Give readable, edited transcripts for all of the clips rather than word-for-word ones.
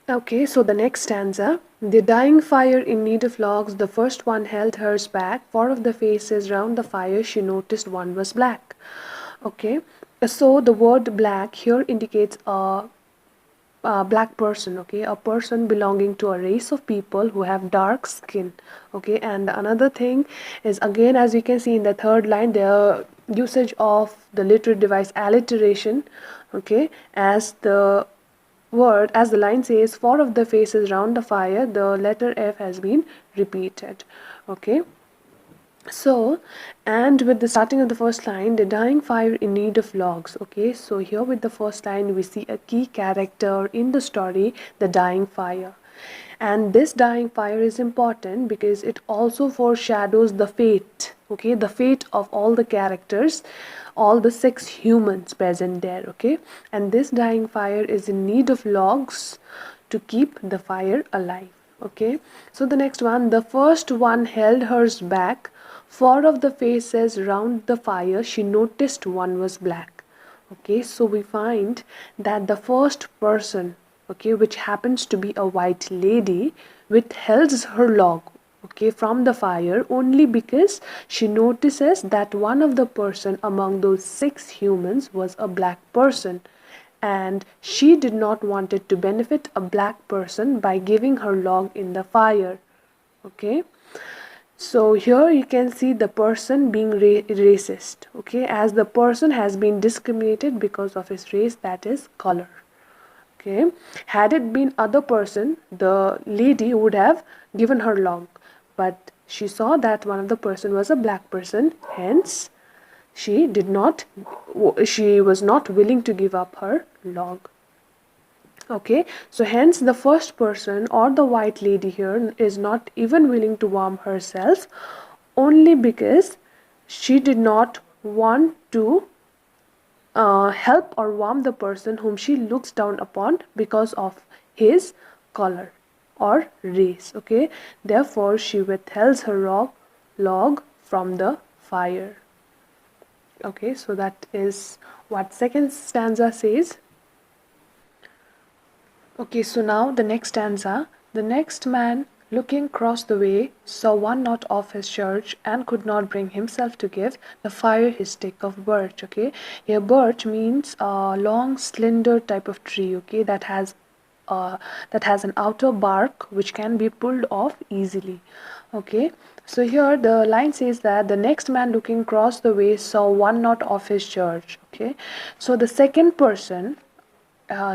Okay, so the next stanza. The dying fire in need of logs, the first one held hers back. Four of the faces round the fire, she noticed one was black. Okay, so the word black here indicates a black person, okay, a person belonging to a race of people who have dark skin. Okay, and another thing is, again, as you can see in the third line, the usage of the literary device alliteration. Okay, as the word, as the line says, four of the faces round the fire, the letter F has been repeated. Okay, so, and with the starting of the first line, the dying fire in need of logs. Okay, so here with the first line, we see a key character in the story, the dying fire. And this dying fire is important because it also foreshadows the fate, okay, the fate of all the characters, all the six humans present there, okay. And this dying fire is in need of logs to keep the fire alive. Okay, so the next one, the first one held hers back. Four of the faces round the fire, she noticed one was black. Okay, so we find that the first person, okay, which happens to be a white lady, withholds her log, okay, from the fire only because she notices that one of the person among those six humans was a black person, and she did not want it to benefit a black person by giving her log in the fire. Okay, so here you can see the person being racist, okay, as the person has been discriminated because of his race, that is color. Okay, had it been other person, the lady would have given her log, but she saw that one of the person was a black person, hence she did not, she was not willing to give up her log. Okay, so hence the first person or the white lady here is not even willing to warm herself, only because she did not want to help or warm the person whom she looks down upon because of his color or race. Okay, therefore she withholds her log from the fire. Okay, so that is what second stanza says. Okay, so now the next stanza. The next man, looking across the way, saw one knot of his church and could not bring himself to give the fire his stick of birch. Okay, here birch means a long, slender type of tree. Okay, that has an outer bark which can be pulled off easily. Okay, so here the line says that the next man looking across the way saw one knot of his church. Okay, so the second person in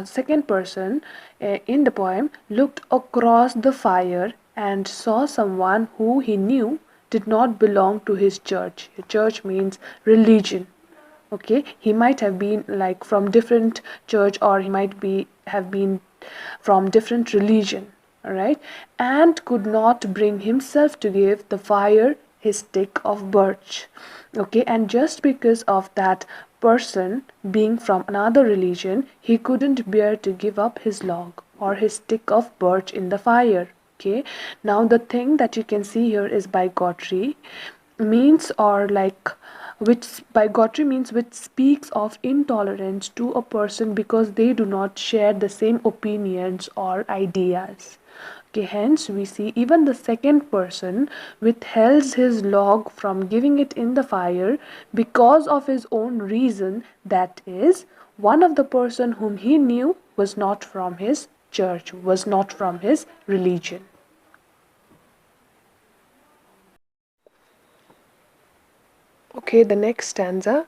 the poem looked across the fire and saw someone who he knew did not belong to his church. Church means religion. Okay, he might have been like from different church, or he might be have been from different religion, all right, and could not bring himself to give the fire his stick of birch. Okay, and just because of that person being from another religion, he couldn't bear to give up his log or his stick of birch in the fire. Okay, now the thing that you can see here is bigotry, means or like, which bigotry means which speaks of intolerance to a person because they do not share the same opinions or ideas. Okay, hence we see even the second person withholds his log from giving it in the fire because of his own reason, that is, one of the person whom he knew was not from his church, was not from his religion. Okay, the next stanza.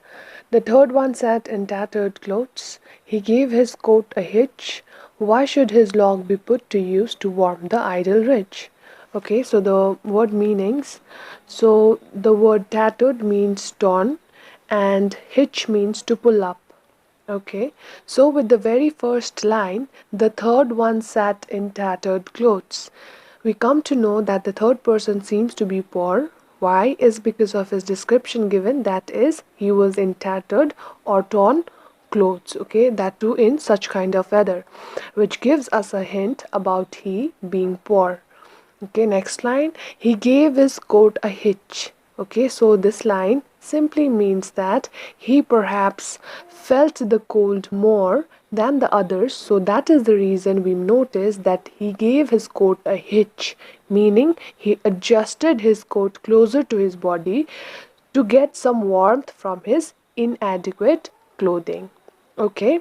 The third one sat in tattered clothes. He gave his coat a hitch. Why should his log be put to use to warm the idle rich? Okay, so the word meanings. So the word tattered means torn, and hitch means to pull up. Okay, so with the very first line, the third one sat in tattered clothes, we come to know that the third person seems to be poor. Why? Is because of his description given, that is, he was in tattered or torn clothes, okay, that too in such kind of weather, which gives us a hint about he being poor. Okay, next line, he gave his coat a hitch. Okay, so this line simply means that he perhaps felt the cold more than the others, so that is the reason we notice that he gave his coat a hitch, meaning he adjusted his coat closer to his body to get some warmth from his inadequate clothing. Okay.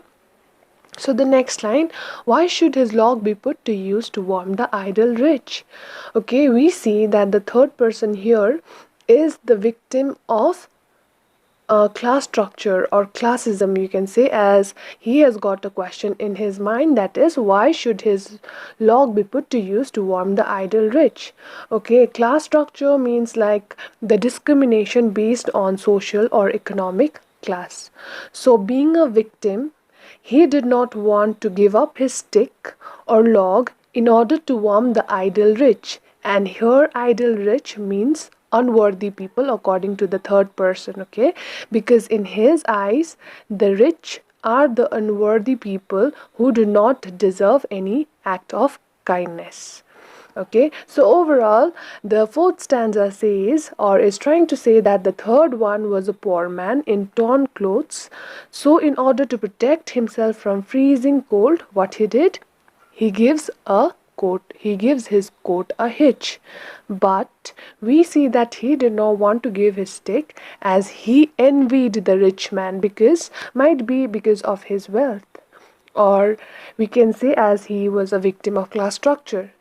So the next line, why should his log be put to use to warm the idle rich? Okay, we see that the third person here is the victim of class structure or classism, you can say, as he has got a question in his mind, that is, why should his log be put to use to warm the idle rich? Okay, class structure means like the discrimination based on social or economic class. So being a victim, he did not want to give up his stick or log in order to warm the idle rich. And here, idle rich means unworthy people according to the third person, okay? Because in his eyes, the rich are the unworthy people who do not deserve any act of kindness. Okay, so overall, the fourth stanza says, or is trying to say, that the third one was a poor man in torn clothes. So, in order to protect himself from freezing cold, what he did? He gives his coat a hitch. But we see that he did not want to give his stick, as he envied the rich man, because might be because of his wealth, or we can say as he was a victim of class structure.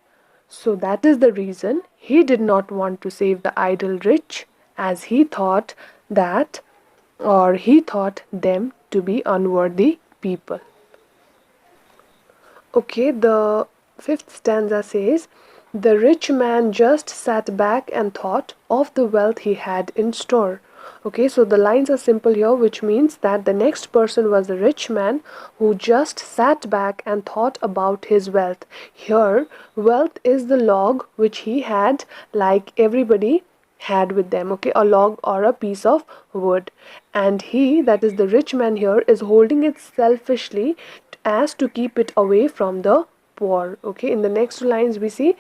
So that is the reason he did not want to save the idle rich, as he thought that, or he thought them to be unworthy people. Okay, the fifth stanza says, the rich man just sat back and thought of the wealth he had in store. Okay, so the lines are simple here, which means that the next person was the rich man who just sat back and thought about his wealth. Here, wealth is the log which he had, like everybody had with them, okay, a log or a piece of wood, and he, that is the rich man here, is holding it selfishly as to keep it away from the poor. Okay, in the next lines we see,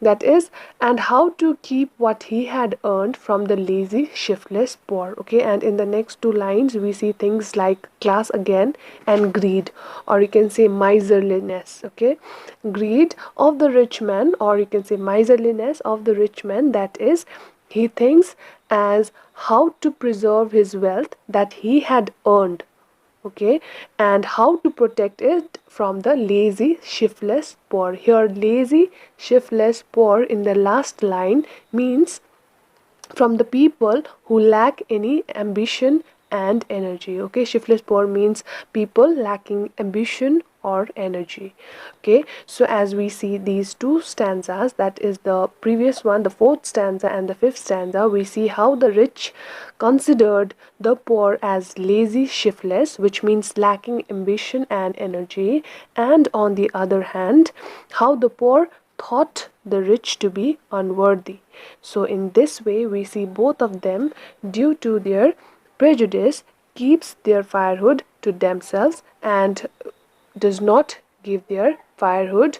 that is, and how to keep what he had earned from the lazy shiftless poor. Okay, and in the next two lines we see things like class again and greed, or you can say miserliness. Okay, greed of the rich man, or you can say miserliness of the rich man, that is, he thinks as how to preserve his wealth that he had earned, okay, and how to protect it from the lazy shiftless poor. Here, lazy shiftless poor in the last line means from the people who lack any ambition and energy. Okay, shiftless poor means people lacking ambition or energy. Okay, so as we see these two stanzas, that is the previous one, the fourth stanza, and the fifth stanza, we see how the rich considered the poor as lazy shiftless, which means lacking ambition and energy, and on the other hand, how the poor thought the rich to be unworthy. So in this way we see both of them, due to their prejudice, keeps their firewood to themselves and does not give their firewood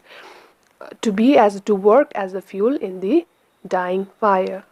to work as a fuel in the dying fire.